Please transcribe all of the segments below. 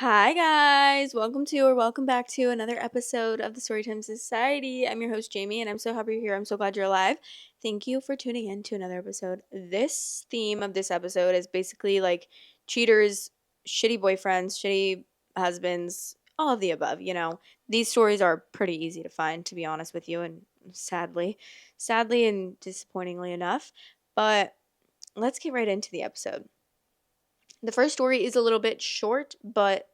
Hi guys, welcome back to another episode of the Storytime Society. I'm your host Jamie and I'm so happy you're here. I'm so glad you're alive. Thank you for tuning in to another episode. This theme of this episode is basically like cheaters, shitty boyfriends, shitty husbands, all of the above, These stories are pretty easy to find, to be honest with you, and sadly and disappointingly enough. But let's get right into the episode. The first story is a little bit short, but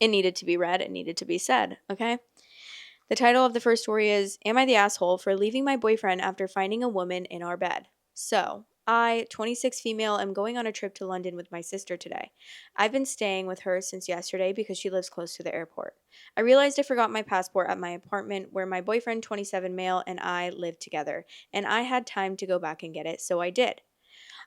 it needed to be read. It needed to be said, okay? The title of the first story is Am I the Asshole for Leaving My Boyfriend After Finding a Woman in Our Bed? So, I, 26 female, am going on a trip to London with my sister today. I've been staying with her since yesterday because she lives close to the airport. I realized I forgot my passport at my apartment where my boyfriend, 27 male, and I live together, and I had time to go back and get it, so I did.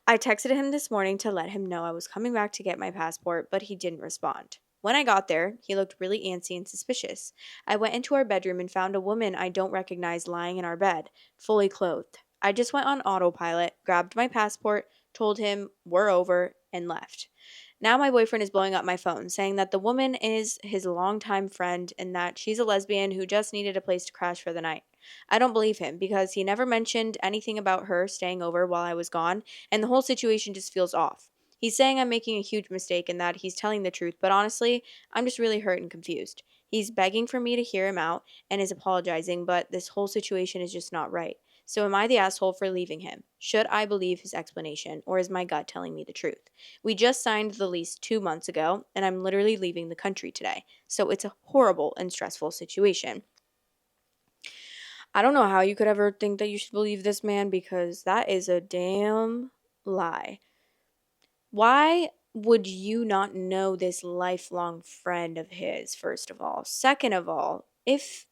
I texted him this morning to let him know I was coming back to get my passport, but he didn't respond. When I got there, he looked really antsy and suspicious. I went into our bedroom and found a woman I don't recognize lying in our bed, fully clothed. I just went on autopilot, grabbed my passport, told him we're over, and left. Now my boyfriend is blowing up my phone, saying that the woman is his longtime friend and that she's a lesbian who just needed a place to crash for the night. I don't believe him because he never mentioned anything about her staying over while I was gone, and the whole situation just feels off. He's saying I'm making a huge mistake and that he's telling the truth, but honestly, I'm just really hurt and confused. He's begging for me to hear him out and is apologizing, but this whole situation is just not right. So am I the asshole for leaving him? Should I believe his explanation, or is my gut telling me the truth? We just signed the lease 2 months ago, and I'm literally leaving the country today. So it's a horrible and stressful situation. I don't know how you could ever think that you should believe this man because that is a damn lie. Why would you not know this lifelong friend of his, first of all? Second of all, if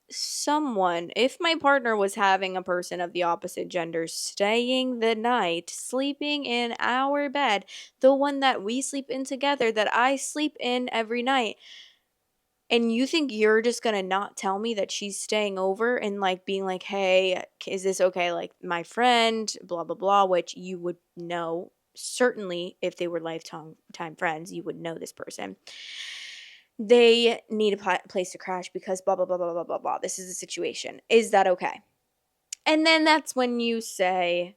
my partner was having a person of the opposite gender staying the night, sleeping in our bed, the one that we sleep in together, that I sleep in every night, and you think you're just gonna not tell me that she's staying over and like being like, hey, is this okay? Like my friend, blah, blah, blah, which you would know. Certainly, if they were lifetime friends, you would know this person. They need a place to crash because blah, blah, blah, blah, blah, blah, blah. This is the situation. Is that okay? And then that's when you say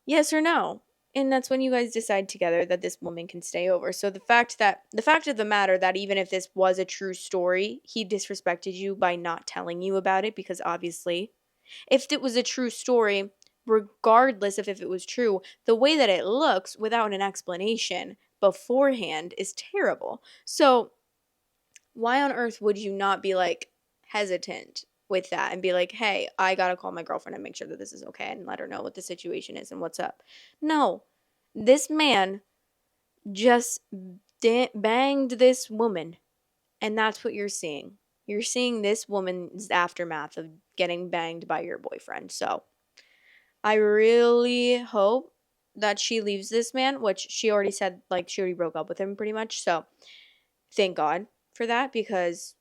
yes or no. And that's when you guys decide together that this woman can stay over. So the fact of the matter that even if this was a true story, he disrespected you by not telling you about it, because obviously if it was a true story, regardless of if it was true, the way that it looks without an explanation beforehand is terrible. So why on earth would you not be like hesitant with that and be like, hey, I gotta call my girlfriend and make sure that this is okay and let her know what the situation is and what's up? No, this man just banged this woman, and that's what you're seeing. You're seeing this woman's aftermath of getting banged by your boyfriend. So I really hope that she leaves this man, which she already said, like, she already broke up with him pretty much. So thank God for that, because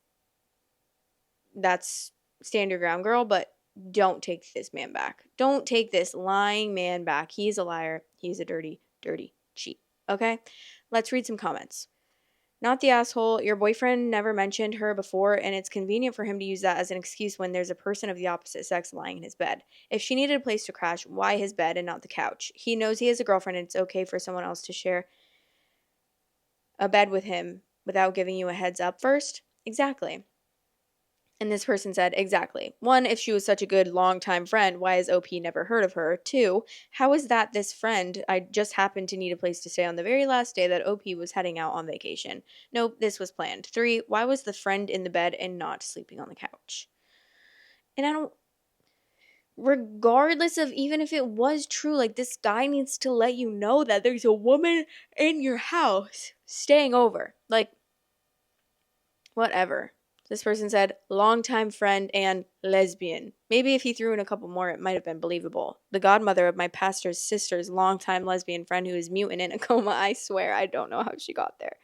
that's stand your ground, girl, but don't take this man back. Don't take this lying man back. He's a liar. He's a dirty, dirty cheat. Okay? Let's read some comments. Not the asshole. Your boyfriend never mentioned her before, and it's convenient for him to use that as an excuse when there's a person of the opposite sex lying in his bed. If she needed a place to crash, why his bed and not the couch? He knows he has a girlfriend, and it's okay for someone else to share a bed with him without giving you a heads up first. Exactly. And this person said, exactly. 1, if she was such a good long-time friend, why has OP never heard of her? 2, how is that this friend? I just happened to need a place to stay on the very last day that OP was heading out on vacation. Nope, this was planned. 3, why was the friend in the bed and not sleeping on the couch? And I don't, regardless of even if it was true, like, this guy needs to let you know that there's a woman in your house staying over. Like, whatever. This person said, longtime friend and lesbian. Maybe if he threw in a couple more, it might have been believable. The godmother of my pastor's sister's longtime lesbian friend who is mute and in a coma. I swear, I don't know how she got there.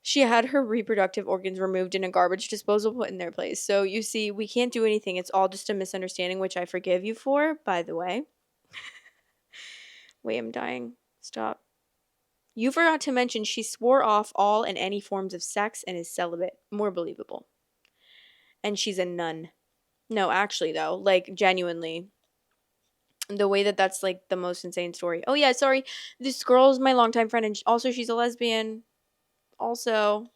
She had her reproductive organs removed in a garbage disposal put in their place. So you see, we can't do anything. It's all just a misunderstanding, which I forgive you for, by the way. Wait, I'm dying. Stop. You forgot to mention she swore off all and any forms of sex and is celibate. More believable. And she's a nun. No, actually, though, like, genuinely, the way that that's, like, the most insane story. Oh, yeah, sorry. This girl is my longtime friend, and also she's a lesbian. Also,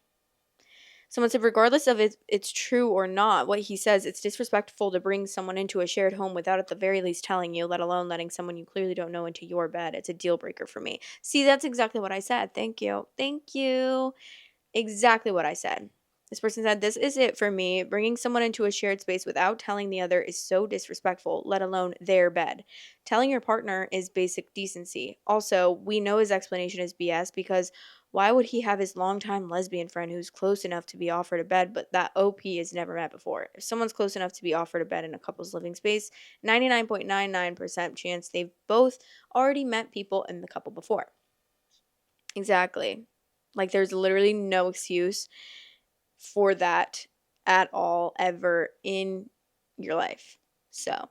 someone said, regardless of it's true or not, what he says, it's disrespectful to bring someone into a shared home without at the very least telling you, let alone letting someone you clearly don't know into your bed. It's a deal breaker for me. See, that's exactly what I said. Thank you. Thank you. Exactly what I said. This person said, this is it for me. Bringing someone into a shared space without telling the other is so disrespectful, let alone their bed. Telling your partner is basic decency. Also, we know his explanation is BS because why would he have his longtime lesbian friend who's close enough to be offered a bed, but that OP has never met before? If someone's close enough to be offered a bed in a couple's living space, 99.99% chance they've both already met people in the couple before. Exactly. Like, there's literally no excuse for that at all ever in your life. So,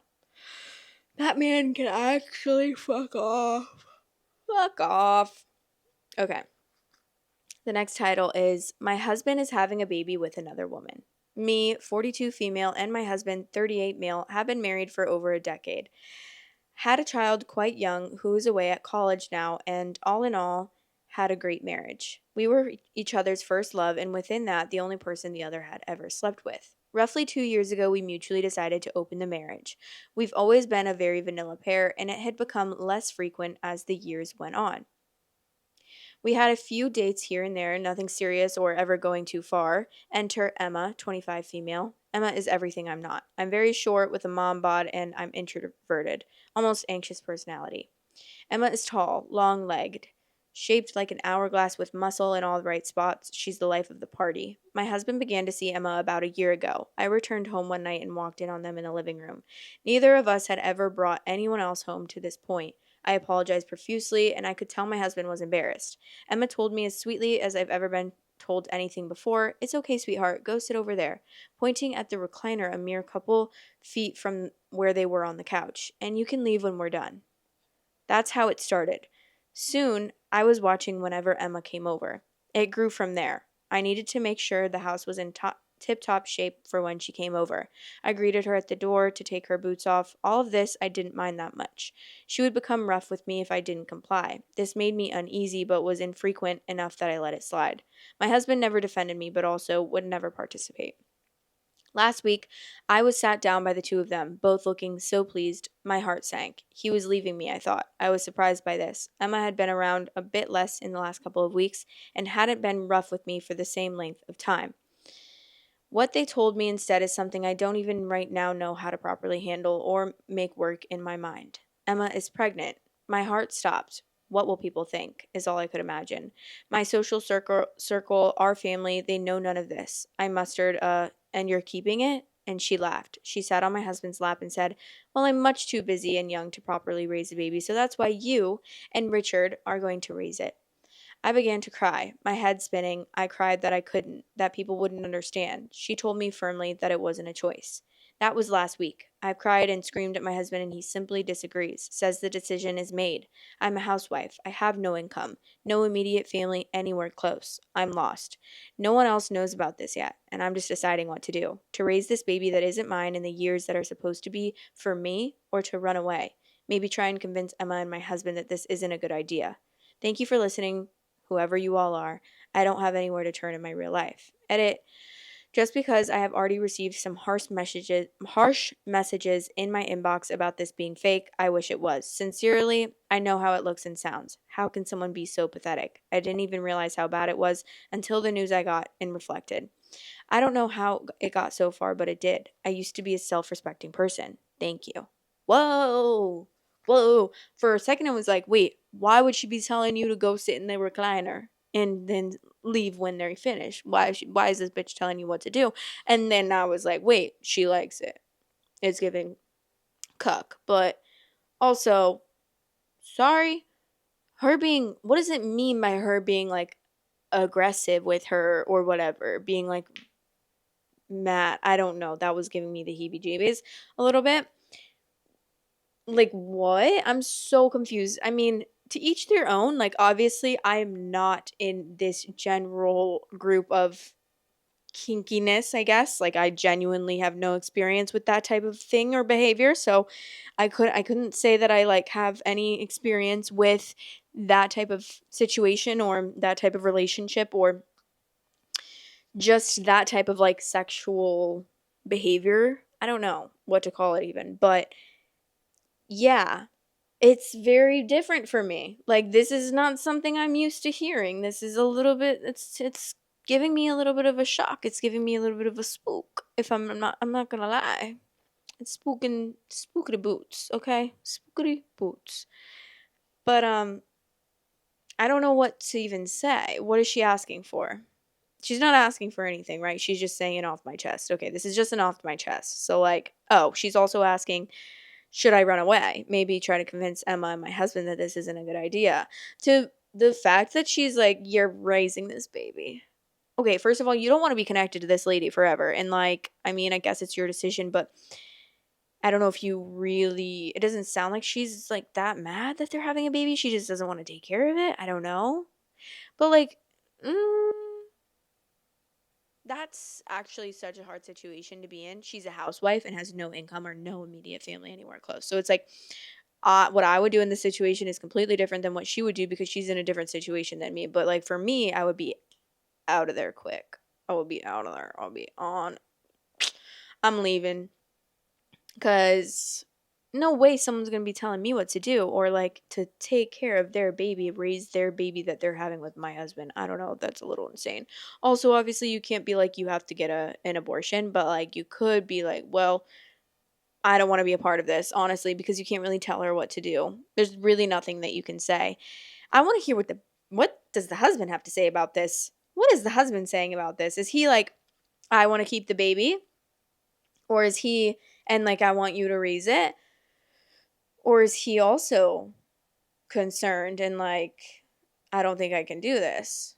that man can actually fuck off. Fuck off. Okay. The next title is My Husband is Having a Baby with Another Woman. Me, 42 female, and my husband, 38 male, have been married for over a decade. Had a child quite young who is away at college now, and all in all, had a great marriage. We were each other's first love, and within that, the only person the other had ever slept with. Roughly 2 years ago, we mutually decided to open the marriage. We've always been a very vanilla pair, and it had become less frequent as the years went on. We had a few dates here and there, nothing serious or ever going too far. Enter Emma, 25 female. Emma is everything I'm not. I'm very short with a mom bod and I'm introverted, almost anxious personality. Emma is tall, long-legged, shaped like an hourglass with muscle in all the right spots. She's the life of the party. My husband began to see Emma about a year ago. I returned home one night and walked in on them in the living room. Neither of us had ever brought anyone else home to this point. I apologized profusely, and I could tell my husband was embarrassed. Emma told me as sweetly as I've ever been told anything before, "It's okay, sweetheart, go sit over there," pointing at the recliner a mere couple feet from where they were on the couch, "and you can leave when we're done." That's how it started. Soon, I was watching whenever Emma came over. It grew from there. I needed to make sure the house was in tip-top shape for when she came over. I greeted her at the door to take her boots off. All of this I didn't mind that much. She would become rough with me if I didn't comply. This made me uneasy but was infrequent enough that I let it slide. My husband never defended me but also would never participate. Last week, I was sat down by the two of them, both looking so pleased. My heart sank. He was leaving me, I thought. I was surprised by this. Emma had been around a bit less in the last couple of weeks and hadn't been rough with me for the same length of time. What they told me instead is something I don't even right now know how to properly handle or make work in my mind. Emma is pregnant. My heart stopped. What will people think? Is all I could imagine. My social circle, our family, they know none of this. I mustered and you're keeping it? And she laughed. She sat on my husband's lap and said, "Well, I'm much too busy and young to properly raise a baby, so that's why you and Richard are going to raise it." I began to cry, my head spinning. I cried that I couldn't, that people wouldn't understand. She told me firmly that it wasn't a choice. That was last week. I've cried and screamed at my husband, and he simply disagrees, says the decision is made. I'm a housewife. I have no income, no immediate family anywhere close. I'm lost. No one else knows about this yet, and I'm just deciding what to do. To raise this baby that isn't mine in the years that are supposed to be for me, or to run away. Maybe try and convince Emma and my husband that this isn't a good idea. Thank you for listening, whoever you all are. I don't have anywhere to turn in my real life. Edit. Just because I have already received some harsh messages in my inbox about this being fake, I wish it was. Sincerely, I know how it looks and sounds. How can someone be so pathetic? I didn't even realize how bad it was until the news I got and reflected. I don't know how it got so far, but it did. I used to be a self-respecting person. Thank you. Whoa. Whoa. For a second, I was like, wait, why would she be telling you to go sit in the recliner and then leave when they're finished? Why is this bitch telling you what to do? And then I was like, wait, she likes it. It's giving cuck. But also, sorry, what does it mean by her being like aggressive with her or whatever? Being like mad. I don't know. That was giving me the heebie jeebies a little bit. Like, what? I'm so confused. I mean, to each their own. Like, obviously, I am not in this general group of kinkiness, I guess. Like, I genuinely have no experience with that type of thing or behavior. So I couldn't say that I like have any experience with that type of situation or that type of relationship or just that type of like sexual behavior. I don't know what to call it even, but yeah, it's very different for me. Like, this is not something I'm used to hearing. This is a little bit it's giving me a little bit of a shock. It's giving me a little bit of a spook. If I'm not gonna lie. It's spookity boots, okay? Spookity boots. But I don't know what to even say. What is she asking for? She's not asking for anything, right? She's just saying off my chest. Okay, this is just an off my chest. So like, oh, she's also asking, should I run away? Maybe try to convince Emma and my husband that this isn't a good idea. To the fact that she's like, you're raising this baby. Okay, first of all, you don't want to be connected to this lady forever. And like, I mean, I guess it's your decision, but I don't know if you really, it doesn't sound like she's like that mad that they're having a baby. She just doesn't want to take care of it. I don't know. But like, mm, that's actually such a hard situation to be in. She's a housewife and has no income or no immediate family anywhere close. So it's like, what I would do in this situation is completely different than what she would do because she's in a different situation than me. But like for me, I would be out of there quick. I would be out of there. I'll be on. I'm leaving because no way someone's going to be telling me what to do or like to take care of their baby, raise their baby that they're having with my husband. I don't know. That's a little insane. Also, obviously, you can't be like, you have to get an abortion, but like you could be like, well, I don't want to be a part of this, honestly, because you can't really tell her what to do. There's really nothing that you can say. I want to hear what does the husband have to say about this? What is the husband saying about this? Is he like, I want to keep the baby? Or is he, and like, I want you to raise it? Or is he also concerned and like, I don't think I can do this?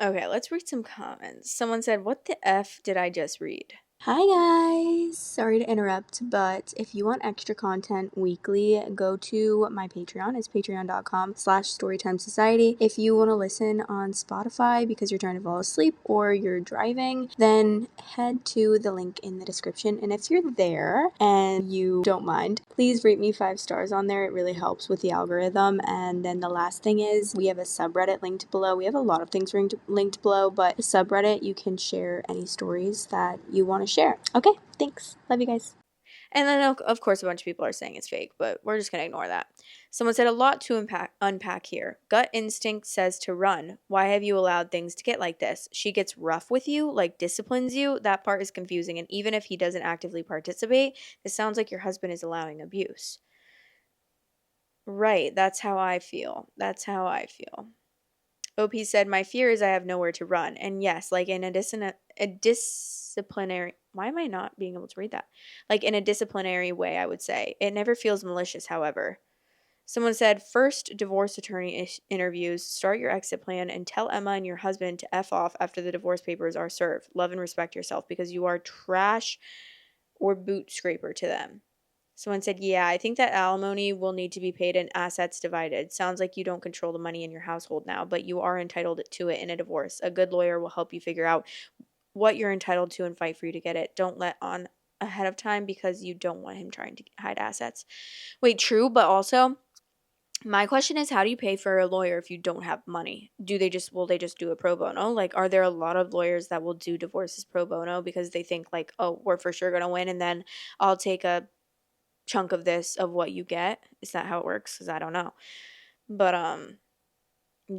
Okay, let's read some comments. Someone said, what the F did I just read? Hi guys! Sorry to interrupt, but if you want extra content weekly, go to my Patreon. It's patreon.com/storytimesociety. If you want to listen on Spotify because you're trying to fall asleep or you're driving, then head to the link in the description. And if you're there and you don't mind, please rate me 5 stars on there. It really helps with the algorithm. And then the last thing is we have a subreddit linked below. We have a lot of things linked below, but the subreddit, you can share any stories that you want to share. Okay, thanks. Love you guys. And then, of course, a bunch of people are saying it's fake, but we're just going to ignore that. Someone said, a lot to unpack here. Gut instinct says to run. Why have you allowed things to get like this? She gets rough with you, like disciplines you. That part is confusing. And even if he doesn't actively participate, it sounds like your husband is allowing abuse. Right, that's how I feel. That's how I feel. OP said, my fear is I have nowhere to run. And yes, like in a disciplinary, why am I not being able to read that? Like in a disciplinary way, I would say. It never feels malicious, however. Someone said, first divorce attorney interviews, start your exit plan, and tell Emma and your husband to F off after the divorce papers are served. Love and respect yourself because you are trash or boot scraper to them. Someone said, yeah, I think that alimony will need to be paid and assets divided. Sounds like you don't control the money in your household now, but you are entitled to it in a divorce. A good lawyer will help you figure out what you're entitled to and fight for you to get it. Don't let on ahead of time because you don't want him trying to hide assets. Wait, true, but also my question is, how do you pay for a lawyer if you don't have money? Will they just do a pro bono? Like, are there a lot of lawyers that will do divorces pro bono because they think like, oh, we're for sure going to win and then I'll take a chunk of this of what you get? Is that how it works? Because I don't know. But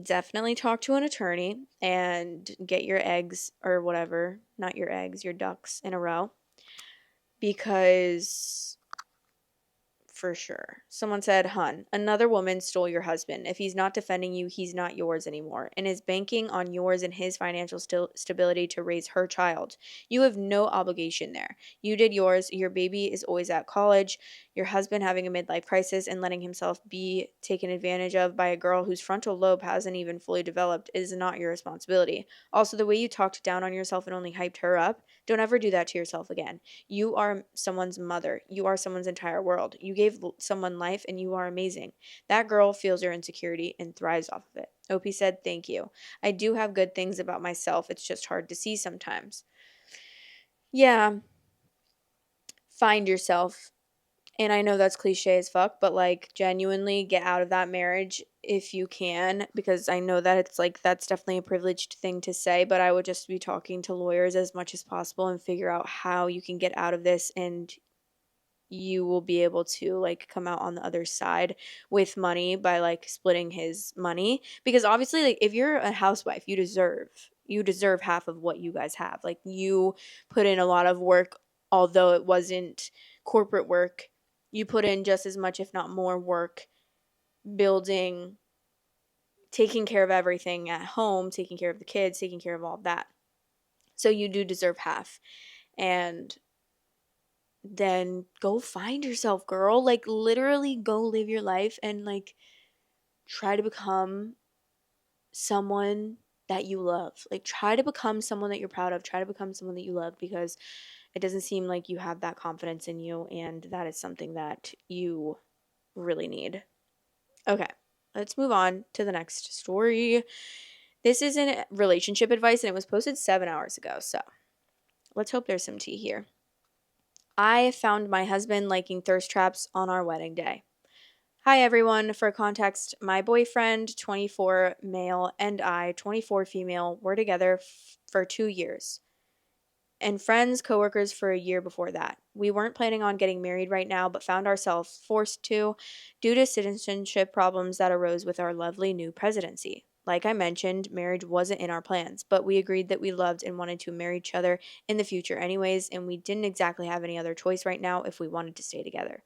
definitely talk to an attorney and get your eggs or whatever, not your eggs, your ducks in a row, because for sure. Someone said, hun, another woman stole your husband. If he's not defending you, he's not yours anymore and is banking on yours and his financial stability to raise her child. You have no obligation there. You did yours. Your baby is always at college. Your husband having a midlife crisis and letting himself be taken advantage of by a girl whose frontal lobe hasn't even fully developed is not your responsibility. Also, the way you talked down on yourself and only hyped her up, don't ever do that to yourself again. You are someone's mother. You are someone's entire world. You gave gave someone life and you are amazing. That girl feels your insecurity and thrives off of it. Opie said, thank you. I do have good things about myself. It's just hard to see sometimes. Yeah, find yourself. And I know that's cliche as fuck, but like genuinely get out of that marriage if you can, because I know that it's like that's definitely a privileged thing to say, but I would just be talking to lawyers as much as possible and figure out how you can get out of this, and you will be able to like come out on the other side with money by like splitting his money, because obviously like if you're a housewife, you deserve half of what you guys have. Like you put in a lot of work, although it wasn't corporate work. You put in just as much if not more work building, taking care of everything at home, taking care of the kids, taking care of all of that. So you do deserve half. And then go find yourself, girl. Like literally go live your life and like try to become someone that you love. Like try to become someone that you're proud of. Try to become someone that you love, because it doesn't seem like you have that confidence in you, and that is something that you really need. Okay. Let's move on to the next story. This isn't relationship advice and it was posted 7 hours ago. So, let's hope there's some tea here. I found my husband liking thirst traps on our wedding day. Hi everyone, for context, my boyfriend, 24 male, and I, 24 female, were together for 2 years. And friends, coworkers for a year before that. We weren't planning on getting married right now, but found ourselves forced to due to citizenship problems that arose with our lovely new presidency. Like I mentioned, marriage wasn't in our plans, but we agreed that we loved and wanted to marry each other in the future anyways, and we didn't exactly have any other choice right now if we wanted to stay together.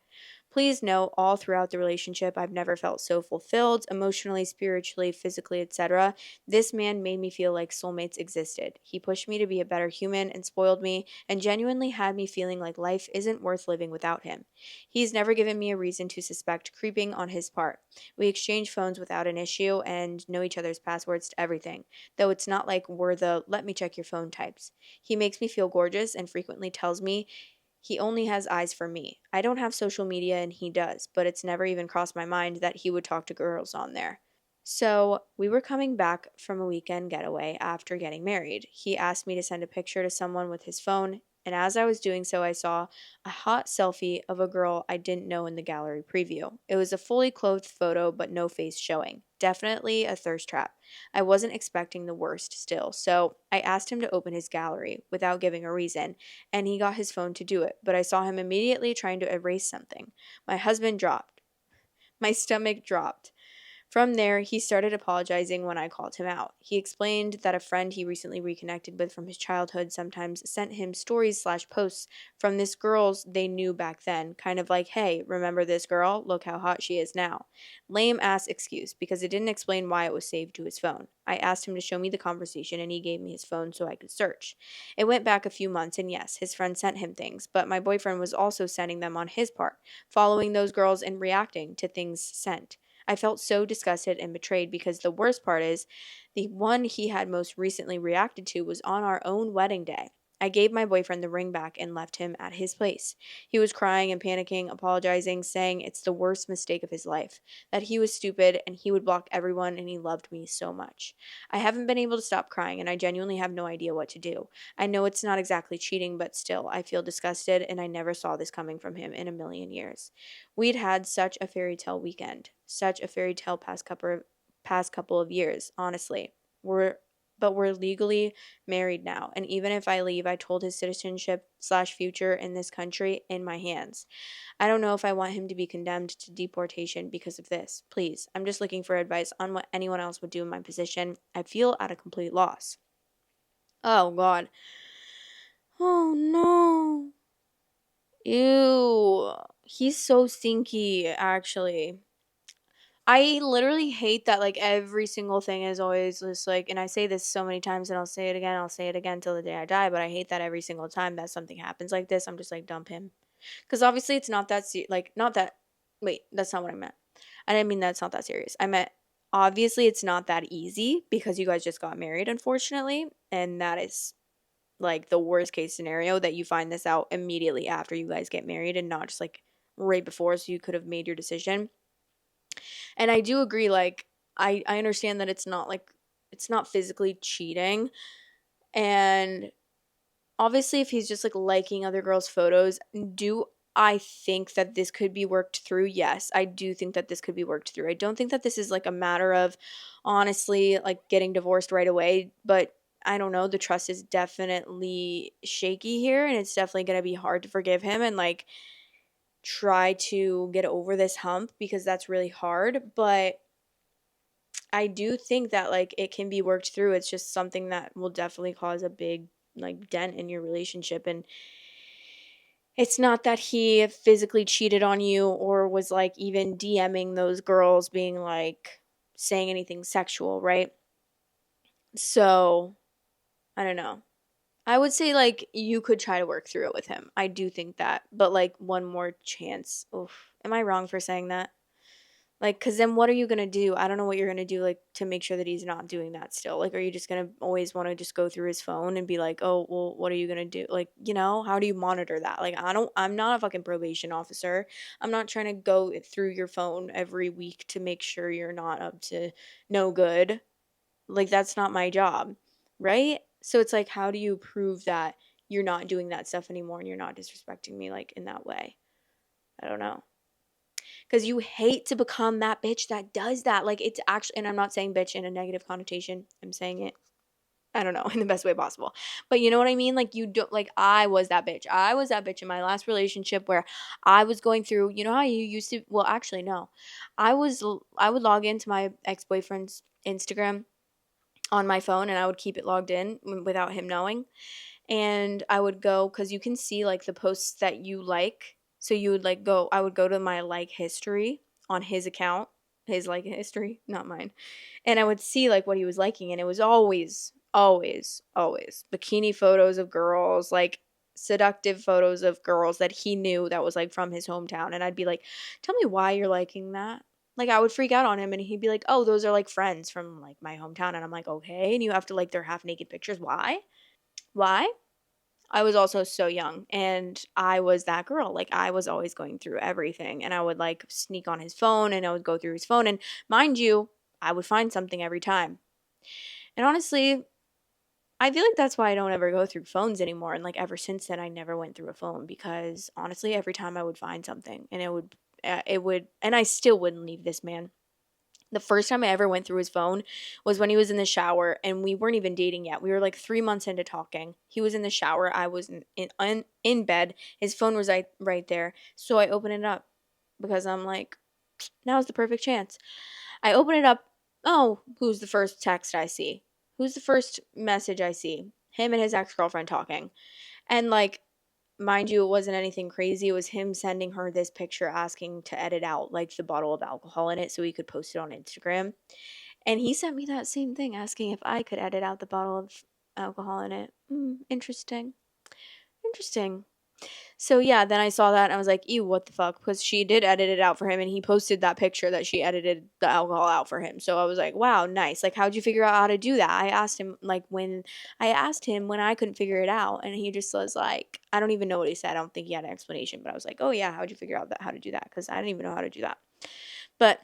Please know, all throughout the relationship, I've never felt so fulfilled, emotionally, spiritually, physically, etc. This man made me feel like soulmates existed. He pushed me to be a better human and spoiled me, and genuinely had me feeling like life isn't worth living without him. He's never given me a reason to suspect creeping on his part. We exchange phones without an issue and know each other's passwords to everything, though it's not like we're the let me check your phone types. He makes me feel gorgeous and frequently tells me he only has eyes for me. I don't have social media and he does, but it's never even crossed my mind that he would talk to girls on there. So, we were coming back from a weekend getaway after getting married. He asked me to send a picture to someone with his phone, and as I was doing so, I saw a hot selfie of a girl I didn't know in the gallery preview. It was a fully clothed photo, but no face showing. Definitely a thirst trap. I wasn't expecting the worst still, so I asked him to open his gallery without giving a reason, and he got his phone to do it, but I saw him immediately trying to erase something. My husband dropped. My stomach dropped. From there, he started apologizing when I called him out. He explained that a friend he recently reconnected with from his childhood sometimes sent him stories/posts from this girl they knew back then, kind of like, hey, remember this girl? Look how hot she is now. Lame ass excuse, because it didn't explain why it was saved to his phone. I asked him to show me the conversation and he gave me his phone so I could search. It went back a few months and yes, his friend sent him things, but my boyfriend was also sending them on his part, following those girls and reacting to things sent. I felt so disgusted and betrayed, because the worst part is the one he had most recently reacted to was on our own wedding day. I gave my boyfriend the ring back and left him at his place. He was crying and panicking, apologizing, saying it's the worst mistake of his life, that he was stupid and he would block everyone and he loved me so much. I haven't been able to stop crying and I genuinely have no idea what to do. I know it's not exactly cheating, but still, I feel disgusted and I never saw this coming from him in a million years. We'd had such a fairy tale weekend, such a fairy tale past couple of years, honestly. We're legally married now, and even if I leave, I told his citizenship/future in this country in my hands. I don't know if I want him to be condemned to deportation because of this. Please, I'm just looking for advice on what anyone else would do in my position. I feel at a complete loss. Oh God. Oh no. Ew. He's so stinky, actually. I literally hate that like every single thing is always just like, and I say this so many times and I'll say it again till the day I die, but I hate that every single time that something happens like this, I'm just like, dump him. Because obviously it's not that, not that, wait, that's not what I meant. I didn't mean that's not that serious. I meant, obviously it's not that easy because you guys just got married, unfortunately. And that is like the worst case scenario, that you find this out immediately after you guys get married and not just like right before so you could have made your decision. And I do agree, like, I understand that it's not like it's not physically cheating. And obviously if he's just like liking other girls' photos, do I think that this could be worked through? Yes, I do think that this could be worked through. I don't think that this is like a matter of honestly like getting divorced right away, but I don't know, the trust is definitely shaky here and it's definitely going to be hard to forgive him and like try to get over this hump because that's really hard, but I do think that like it can be worked through. It's just something that will definitely cause a big like dent in your relationship. And it's not that he physically cheated on you or was like even DMing those girls being like saying anything sexual, right? So, I don't know. I would say like you could try to work through it with him. I do think that. But like one more chance. Oof. Am I wrong for saying that? Like, cause then what are you gonna do? I don't know what you're gonna do, like, to make sure that he's not doing that still. Like, are you just gonna always want to just go through his phone and be like, oh, well, what are you gonna do? Like, how do you monitor that? Like, I'm not a fucking probation officer. I'm not trying to go through your phone every week to make sure you're not up to no good. Like, that's not my job, right? So it's like, how do you prove that you're not doing that stuff anymore and you're not disrespecting me, like, in that way? I don't know. Because you hate to become that bitch that does that. Like, it's actually, and I'm not saying bitch in a negative connotation. I'm saying it, I don't know, in the best way possible. But you know what I mean? Like, you don't, like, I was that bitch. I was that bitch in my last relationship where I was going through, you know how you used to, well, actually, no. I would log into my ex boyfriend's Instagram on my phone and I would keep it logged in without him knowing, and I would go because you can see like the posts that you like. So you would like go, I would go to my like history on his account, his like history, not mine. And I would see like what he was liking. And it was always, always, always bikini photos of girls, like seductive photos of girls that he knew that was like from his hometown. And I'd be like, tell me why you're liking that. Like I would freak out on him and he'd be like, oh, those are like friends from like my hometown. And I'm like, okay. And you have to like their half naked pictures. Why? Why? I was also so young and I was that girl. Like I was always going through everything and I would like sneak on his phone and I would go through his phone and mind you, I would find something every time. And honestly, I feel like that's why I don't ever go through phones anymore. And like ever since then, I never went through a phone because honestly, every time I would find something and it would, and I still wouldn't leave this man. The first time I ever went through his phone was when he was in the shower and we weren't even dating yet. We were like 3 months into talking. He was in the shower. I was in bed. His phone was right there. So I opened it up because I'm like, now's the perfect chance. I open it up. Oh, who's the first text I see? Who's the first message I see? Him and his ex girlfriend talking. And like, mind you, it wasn't anything crazy. It was him sending her this picture asking to edit out like the bottle of alcohol in it so he could post it on Instagram. And he sent me that same thing asking if I could edit out the bottle of alcohol in it. Interesting. Interesting. So yeah, then I saw that and I was like, ew, what the fuck? Because she did edit it out for him and he posted that picture that she edited the alcohol out for him. So I was like, wow, nice. Like, how'd you figure out how to do that? I asked him when I couldn't figure it out and he just was like, I don't even know what he said. I don't think he had an explanation, but I was like, oh yeah, how'd you figure out how to do that? Because I didn't even know how to do that. But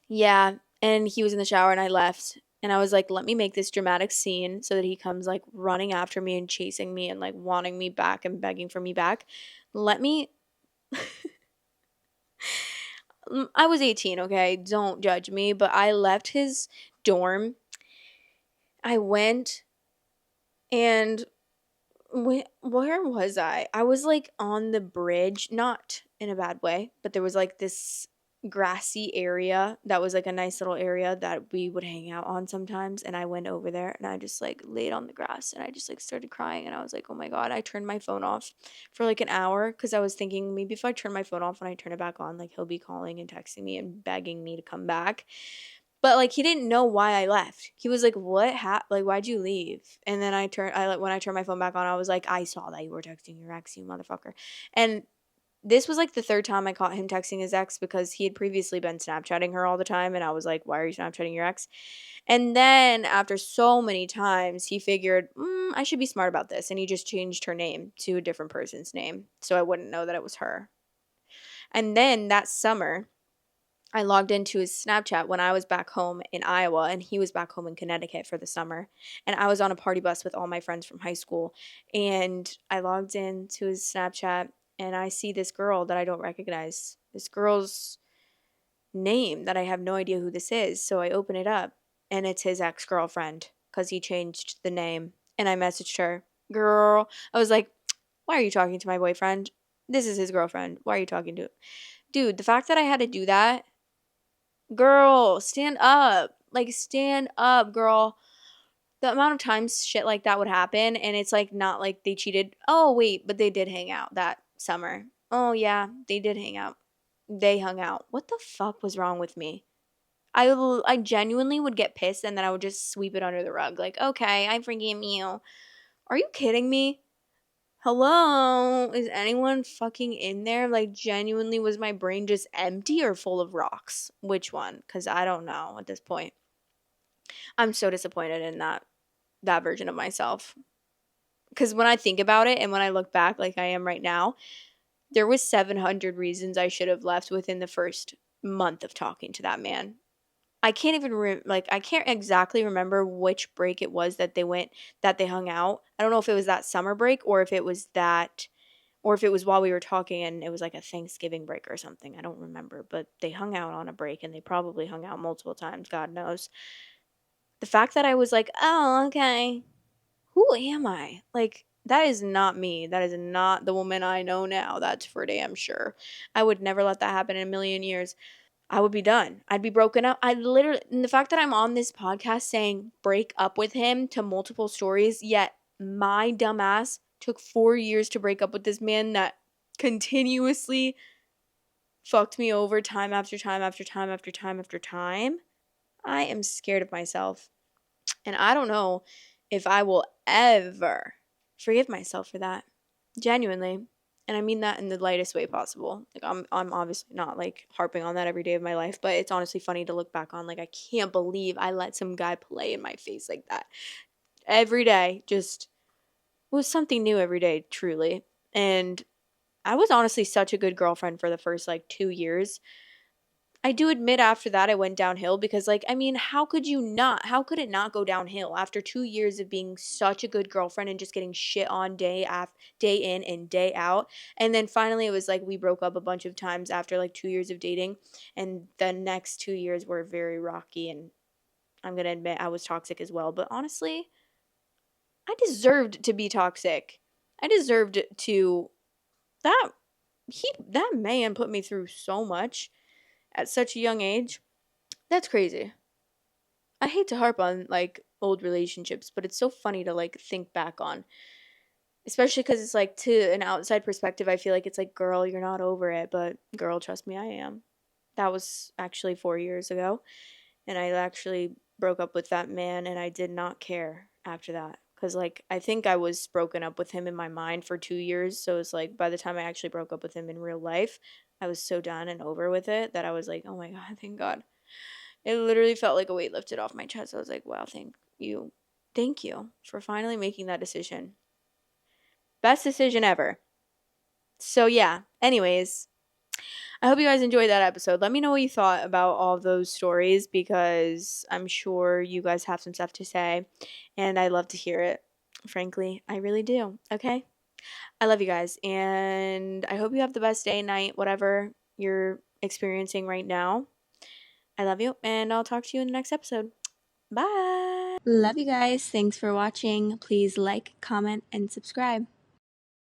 yeah, and he was in the shower and I left. And I was like, let me make this dramatic scene so that he comes like running after me and chasing me and like wanting me back and begging for me back. Let me. I was 18, okay? Don't judge me, but I left his dorm. I went and where was I? I was like on the bridge, not in a bad way, but there was like this grassy area that was like a nice little area that we would hang out on sometimes. And I went over there and I just like laid on the grass and I just like started crying. And I was like, oh my God, I turned my phone off for like an hour because I was thinking maybe if I turn my phone off and I turn it back on, like he'll be calling and texting me and begging me to come back. But like he didn't know why I left. He was like, "What? Like why'd you leave?" And then when I turned my phone back on, I was like, "I saw that you were texting your ex, you motherfucker." And this was like the third time I caught him texting his ex because he had previously been Snapchatting her all the time, and I was like, "Why are you Snapchatting your ex?" And then after so many times, he figured, I should be smart about this, and he just changed her name to a different person's name so I wouldn't know that it was her. And then that summer, I logged into his Snapchat when I was back home in Iowa and he was back home in Connecticut for the summer. And I was on a party bus with all my friends from high school. And I logged into his Snapchat and I see this girl that I don't recognize. This girl's name that I have no idea who this is. So I open it up and it's his ex girlfriend because he changed the name. And I messaged her, girl. I was like, why are you talking to my boyfriend? This is his girlfriend. Why are you talking to? Dude, the fact that I had to do that, girl, stand up. Like, stand up, girl. The amount of times shit like that would happen, and it's like not like they cheated. Oh, wait, but they did hang out that summer. Oh, yeah, they did hang out. They hung out. What the fuck was wrong with me? I genuinely would get pissed and then I would just sweep it under the rug. Like, okay, I forgive you. Are you kidding me? Hello? Is anyone fucking in there? Like, genuinely, was my brain just empty or full of rocks? Which one? Because I don't know at this point. I'm so disappointed in that version of myself. Because when I think about it and when I look back like I am right now, there was 700 reasons I should have left within the first month of talking to that man. I can't even I can't exactly remember which break it was that they hung out. I don't know if it was that summer break or if it was while we were talking and it was like a Thanksgiving break or something. I don't remember, but they hung out on a break and they probably hung out multiple times, God knows. The fact that I was like, "Oh, okay. Who am I?" Like, that is not me. That is not the woman I know now. That's for damn sure. I would never let that happen in a million years. I would be done. I'd be broken up. I literally, and the fact that I'm on this podcast saying break up with him to multiple stories, yet my dumbass took 4 years to break up with this man that continuously fucked me over time after time after time after time after time. I am scared of myself. And I don't know if I will ever forgive myself for that. Genuinely. And I mean that in the lightest way possible. Like I'm obviously not like harping on that every day of my life, but it's honestly funny to look back on. Like, I can't believe I let some guy play in my face like that. Every day just was something new every day, truly. And I was honestly such a good girlfriend for the first like 2 years. I do admit after that I went downhill because, like, I mean, how could it not go downhill after 2 years of being such a good girlfriend and just getting shit on day in and day out? And then finally it was like we broke up a bunch of times after like 2 years of dating, and the next 2 years were very rocky, and I'm going to admit I was toxic as well, but honestly, I deserved to be toxic. I deserved to that that man put me through so much at such a young age. That's crazy. I hate to harp on like old relationships, but it's so funny to like think back on. Especially because it's like, to an outside perspective, I feel like it's like, girl, you're not over it. But girl, trust me, I am. That was actually 4 years ago. And I actually broke up with that man and I did not care after that. Because, like, I think I was broken up with him in my mind for 2 years. So it's like, by the time I actually broke up with him in real life, I was so done and over with it that I was like, oh my God, thank God. It literally felt like a weight lifted off my chest. I was like, wow, thank you. Thank you for finally making that decision. Best decision ever. So, yeah, anyways, I hope you guys enjoyed that episode. Let me know what you thought about all of those stories because I'm sure you guys have some stuff to say and I love to hear it. Frankly, I really do. Okay? I love you guys and I hope you have the best day, night, whatever you're experiencing right now. I love you and I'll talk to you in the next episode. Bye. Love you guys. Thanks for watching. Please like, comment, and subscribe.